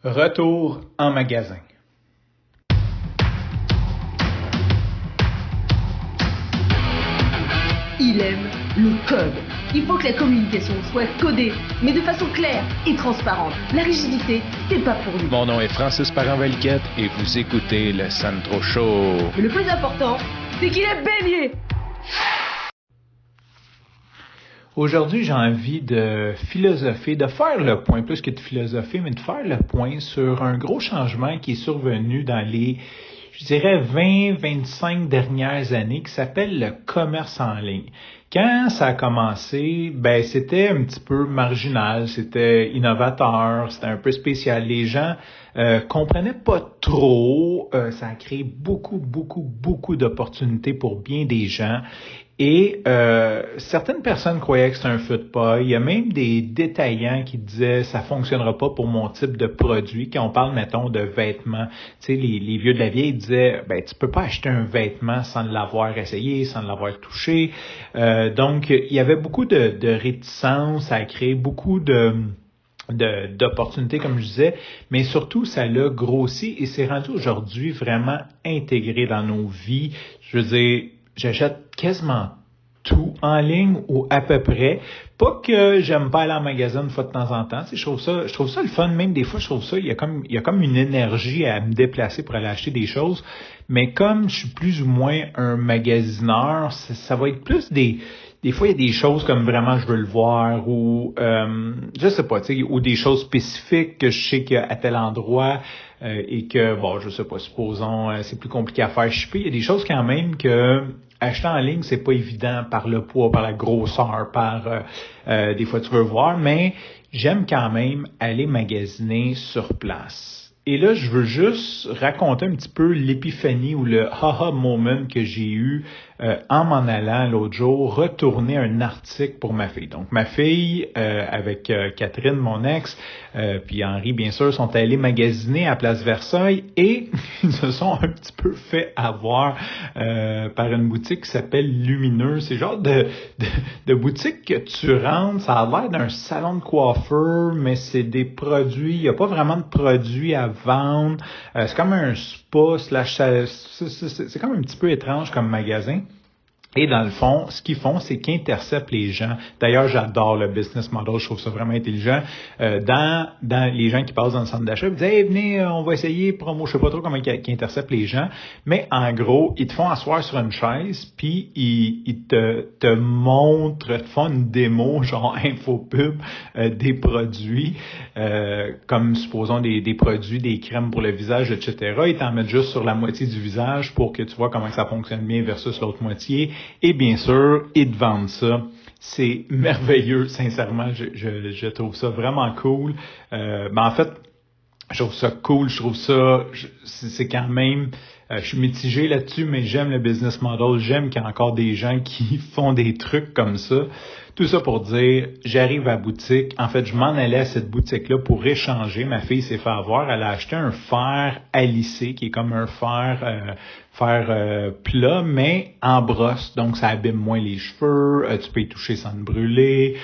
Retour en magasin. Il aime le code. Il faut que la communication soit codée, mais de façon claire et transparente. La rigidité, c'est pas pour lui. Mon nom est Francis Parent-Valquette et vous écoutez le Sandro Show. Mais le plus important, c'est qu'il est bélier. Aujourd'hui, j'ai envie de philosopher, de faire le point, plus que de philosopher, mais de faire le point sur un gros changement qui est survenu dans les, je dirais, 20-25 dernières années, qui s'appelle le commerce en ligne. Quand ça a commencé, c'était un petit peu marginal, c'était innovateur, c'était un peu spécial. Les gens comprenaient pas trop, ça a créé beaucoup d'opportunités pour bien des gens. Et certaines personnes croyaient que c'était un feu de paille. Il y a même des détaillants qui disaient ça fonctionnera pas pour mon type de produit. Quand on parle, mettons, de vêtements, tu sais, les vieux de la vieille disaient tu peux pas acheter un vêtement sans l'avoir essayé, sans l'avoir touché. Donc, il y avait beaucoup de réticence, ça a créé beaucoup d'opportunités, comme je disais, mais surtout, ça l'a grossi et c'est rendu aujourd'hui vraiment intégré dans nos vies. Je veux dire, j'achète quasiment tout en ligne ou à peu près. Pas que j'aime pas aller en magasin une fois de temps en temps. Tu sais, je trouve ça le fun. Même des fois, je trouve ça, il y a comme une énergie à me déplacer pour aller acheter des choses. Mais comme je suis plus ou moins un magasineur, ça va être plus des fois, il y a des choses comme vraiment je veux le voir ou je sais pas, tu sais, ou des choses spécifiques que je sais qu'à tel endroit et que, je sais pas, supposons, c'est plus compliqué à faire shipper. Il y a des choses quand même que acheter en ligne, c'est pas évident par le poids, par la grosseur, par des fois tu veux voir, mais j'aime quand même aller magasiner sur place. Et là, je veux juste raconter un petit peu l'épiphanie ou le haha moment que j'ai eu en m'en allant l'autre jour, retourner un article pour ma fille. Donc, ma fille, avec Catherine, mon ex, puis Henri, bien sûr, sont allés magasiner à Place Versailles et ils se sont un petit peu fait avoir par une boutique qui s'appelle Lumineux. C'est le genre de boutique que tu rentres, ça a l'air d'un salon de coiffeur, mais c'est des produits, il n'y a pas vraiment de produits à vendre. C'est comme un spa, c'est comme un petit peu étrange comme magasin. Et dans le fond, ce qu'ils font, c'est qu'ils interceptent les gens. D'ailleurs, j'adore le business model, je trouve ça vraiment intelligent. Dans les gens qui passent dans le centre d'achat, ils disent « Hey, venez, on va essayer promo », je sais pas trop comment ils interceptent les gens. Mais en gros, ils te font asseoir sur une chaise, puis ils te montrent, te font une démo, genre infopub, des produits, comme supposons des produits, des crèmes pour le visage, etc. Ils t'en mettent juste sur la moitié du visage pour que tu vois comment ça fonctionne bien versus l'autre moitié. Et bien sûr, ils te vendent ça. C'est merveilleux, sincèrement. Je trouve ça vraiment cool. En fait, je trouve ça cool. C'est quand même... je suis mitigé là-dessus, mais j'aime le business model. J'aime qu'il y a encore des gens qui font des trucs comme ça. Tout ça pour dire, j'arrive à la boutique. En fait, je m'en allais à cette boutique-là pour échanger. Ma fille s'est fait avoir. Elle a acheté un fer à lisser, qui est comme un fer plat, mais en brosse. Donc, ça abîme moins les cheveux. Tu peux y toucher sans te brûler.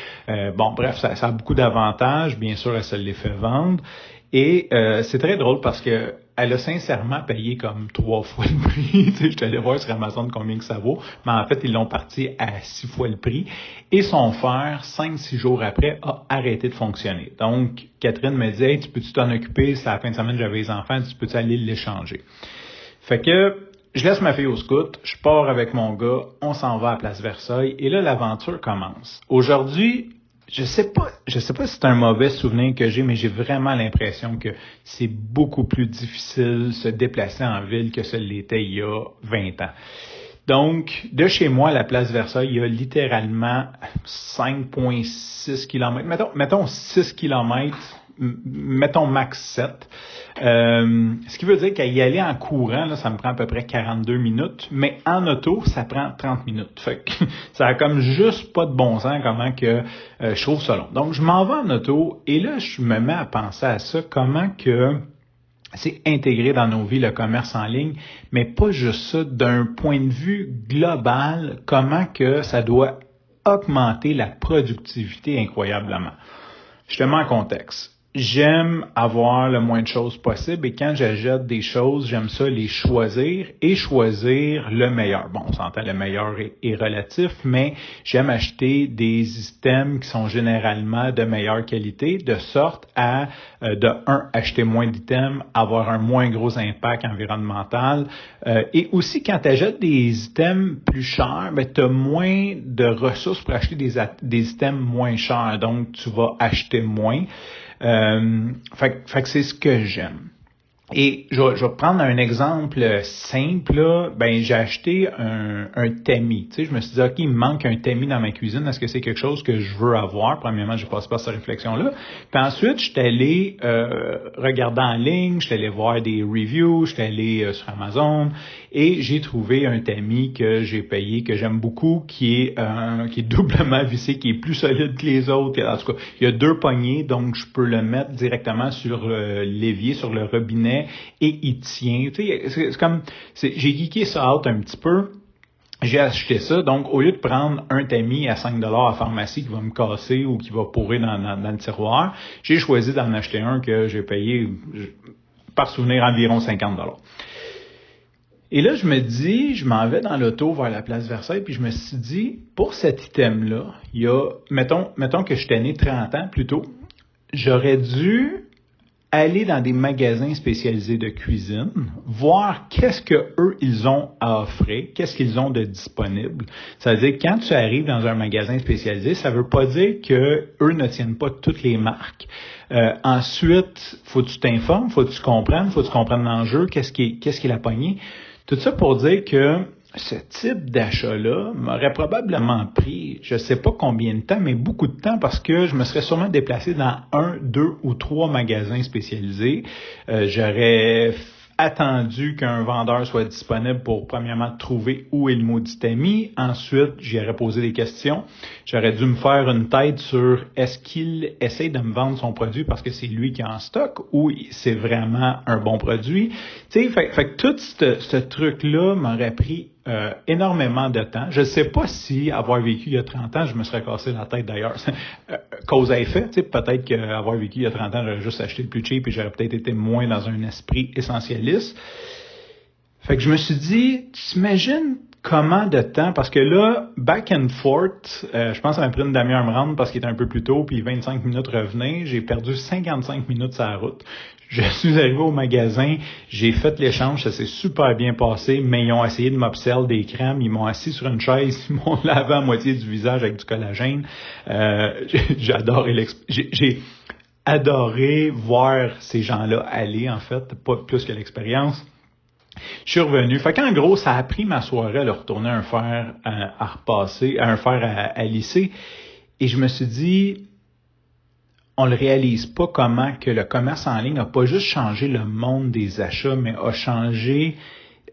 Bref, ça a beaucoup d'avantages. Bien sûr, elle se les fait vendre. Et c'est très drôle parce que elle a sincèrement payé comme 3 fois le prix. Je suis allé voir sur Amazon combien que ça vaut, mais en fait, ils l'ont parti à 6 fois le prix. Et son fer, 5-6 jours après, a arrêté de fonctionner. Donc, Catherine me dit « Hey, tu peux-tu t'en occuper? C'est la fin de semaine, j'avais les enfants, tu peux-tu aller l'échanger? » Fait que je laisse ma fille au scout, je pars avec mon gars, on s'en va à Place Versailles, et là, l'aventure commence. Aujourd'hui, je sais pas si c'est un mauvais souvenir que j'ai, mais j'ai vraiment l'impression que c'est beaucoup plus difficile se déplacer en ville que ce l'était il y a 20 ans. Donc, de chez moi à la Place Versailles, il y a littéralement 5,6 km. Mettons 6 km, mettons max 7. Ce qui veut dire qu'à y aller en courant, là, ça me prend à peu près 42 minutes, mais en auto, ça prend 30 minutes. Fait que ça a comme juste pas de bon sens comment que je trouve ça long. Donc, je m'en vais en auto et là, je me mets à penser à ça, comment que c'est intégré dans nos vies, le commerce en ligne, mais pas juste ça, d'un point de vue global, comment que ça doit augmenter la productivité incroyablement. Je te mets en contexte. j'aime avoir le moins de choses possible et quand j'achète des choses, j'aime ça les choisir et choisir le meilleur. Bon, on s'entend le meilleur est relatif, mais j'aime acheter des items qui sont généralement de meilleure qualité, de sorte à, acheter moins d'items, avoir un moins gros impact environnemental. Et aussi, quand tu achètes des items plus chers, tu as moins de ressources pour acheter des items moins chers. Donc, tu vas acheter moins. Fait que c'est ce que j'aime. Et je vais prendre un exemple simple, là. J'ai acheté un tamis. Tu sais, je me suis dit, OK, il me manque un tamis dans ma cuisine. Est-ce que c'est quelque chose que je veux avoir? Premièrement, je passe pas cette réflexion-là. Puis ensuite, je suis allé regarder en ligne, je suis allé voir des reviews, je suis allé sur Amazon et j'ai trouvé un tamis que j'ai payé, que j'aime beaucoup, qui est doublement vissé, qui est plus solide que les autres. En tout cas, il y a 2 poignées, donc je peux le mettre directement sur l'évier, sur le robinet. Et il tient. Tu sais, j'ai geeké ça out un petit peu. J'ai acheté ça. Donc, au lieu de prendre un tamis à 5$ à la pharmacie qui va me casser ou qui va pourrir dans le tiroir, j'ai choisi d'en acheter un que j'ai payé, par souvenir, environ 50$. Et là, je m'en vais dans l'auto vers la place Versailles, puis je me suis dit, pour cet item-là, il y a, mettons que j'étais né 30 ans plus tôt, j'aurais dû aller dans des magasins spécialisés de cuisine, voir qu'est-ce que eux ils ont à offrir, qu'est-ce qu'ils ont de disponible. Ça veut dire que quand tu arrives dans un magasin spécialisé, ça veut pas dire que eux ne tiennent pas toutes les marques. Ensuite, faut que tu t'informes, faut que tu comprennes l'enjeu, qu'est-ce qui est la poignée. Tout ça pour dire que ce type d'achat-là m'aurait probablement pris, je sais pas combien de temps, mais beaucoup de temps parce que je me serais sûrement déplacé dans 1, 2 ou 3 magasins spécialisés. J'aurais attendu qu'un vendeur soit disponible pour, premièrement, trouver où est le maudit tamis. Ensuite, j'y aurais posé des questions. J'aurais dû me faire une tête sur est-ce qu'il essaie de me vendre son produit parce que c'est lui qui est en stock ou c'est vraiment un bon produit. Tu sais, fait que tout ce truc-là m'aurait pris énormément de temps. Je ne sais pas si avoir vécu il y a 30 ans, je me serais cassé la tête d'ailleurs. Cause à effet, tu sais, peut-être qu'avoir vécu il y a 30 ans, j'aurais juste acheté le plus cheap et j'aurais peut-être été moins dans un esprit essentialiste. Fait que je me suis dit, t'imagines comment de temps, parce que là, back and forth, je pense que ça m'a pris une demi-heure à me rendre parce qu'il était un peu plus tôt, puis 25 minutes revenaient. J'ai perdu 55 minutes sur la route. Je suis arrivé au magasin, j'ai fait l'échange, ça s'est super bien passé, mais ils ont essayé de m'observer des crèmes, ils m'ont assis sur une chaise, ils m'ont lavé à moitié du visage avec du collagène. J'ai adoré voir ces gens-là aller, en fait, pas plus que l'expérience. Je suis revenu. Fait qu'en gros, ça a pris ma soirée à leur retourner un fer à repasser, un fer à lisser. Et je me suis dit, on le réalise pas comment que le commerce en ligne n'a pas juste changé le monde des achats, mais a changé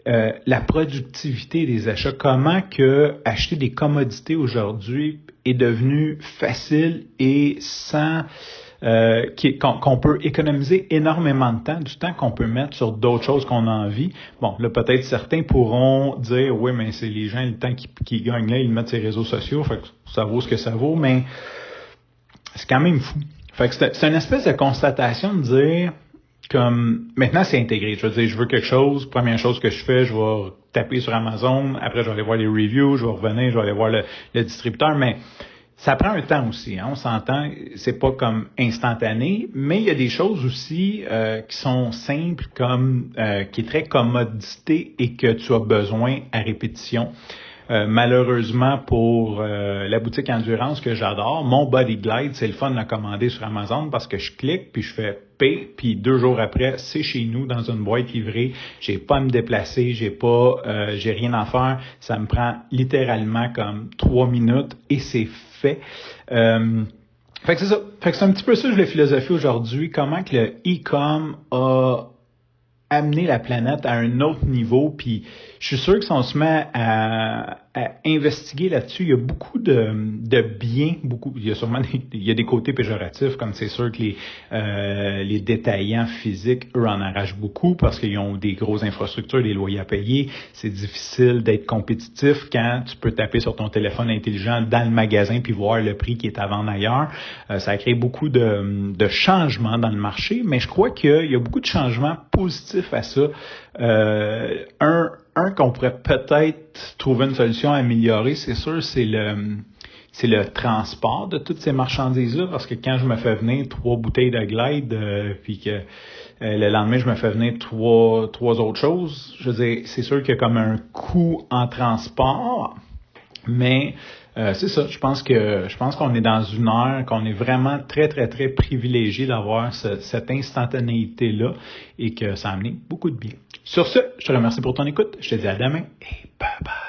la productivité des achats. Comment que acheter des commodités aujourd'hui est devenu facile et sans qu'on peut économiser énormément de temps, du temps qu'on peut mettre sur d'autres choses qu'on a envie. Bon, là, peut-être certains pourront dire, oui, mais c'est les gens, le temps qu'ils gagnent là, ils le mettent sur les réseaux sociaux, fait que ça vaut ce que ça vaut, mais c'est quand même fou. Fait que c'est une espèce de constatation de dire, comme, maintenant c'est intégré. Je veux dire, je veux quelque chose, première chose que je fais, je vais taper sur Amazon, après je vais aller voir les reviews, je vais revenir, je vais aller voir le distributeur, mais ça prend un temps aussi, hein, on s'entend, c'est pas comme instantané, mais il y a des choses aussi qui sont simples, comme qui est très commodité et que tu as besoin à répétition. Malheureusement pour la boutique Endurance que j'adore, mon Body Glide, c'est le fun de la commander sur Amazon parce que je clique puis je fais paye, puis 2 jours après, c'est chez nous dans une boîte livrée. J'ai pas à me déplacer, j'ai rien à faire. Ça me prend littéralement comme 3 minutes et c'est fait. Fait que c'est ça. Fait que c'est un petit peu ça la philosophie aujourd'hui. Comment que le e-com a amené la planète à un autre niveau. Puis je suis sûr que si on se met à investiguer là-dessus. Il y a beaucoup de biens, il y a sûrement des côtés péjoratifs, comme c'est sûr que les détaillants physiques, eux, en arrachent beaucoup parce qu'ils ont des grosses infrastructures, des loyers à payer. C'est difficile d'être compétitif quand tu peux taper sur ton téléphone intelligent dans le magasin puis voir le prix qui est à vendre ailleurs. Ça a créé beaucoup de changements dans le marché, mais je crois qu'il y a beaucoup de changements positifs à ça. Un qu'on pourrait peut-être trouver une solution à améliorer, c'est sûr, c'est le transport de toutes ces marchandises-là, parce que quand je me fais venir 3 bouteilles de Glide, puis que le lendemain, je me fais venir trois autres choses, je veux dire, c'est sûr qu'il y a comme un coût en transport, mais c'est ça, je pense qu'on est dans une ère, qu'on est vraiment très, très, très privilégié d'avoir cette instantanéité-là et que ça a amené beaucoup de bien. Sur ce, je te remercie pour ton écoute. Je te dis à demain et bye bye.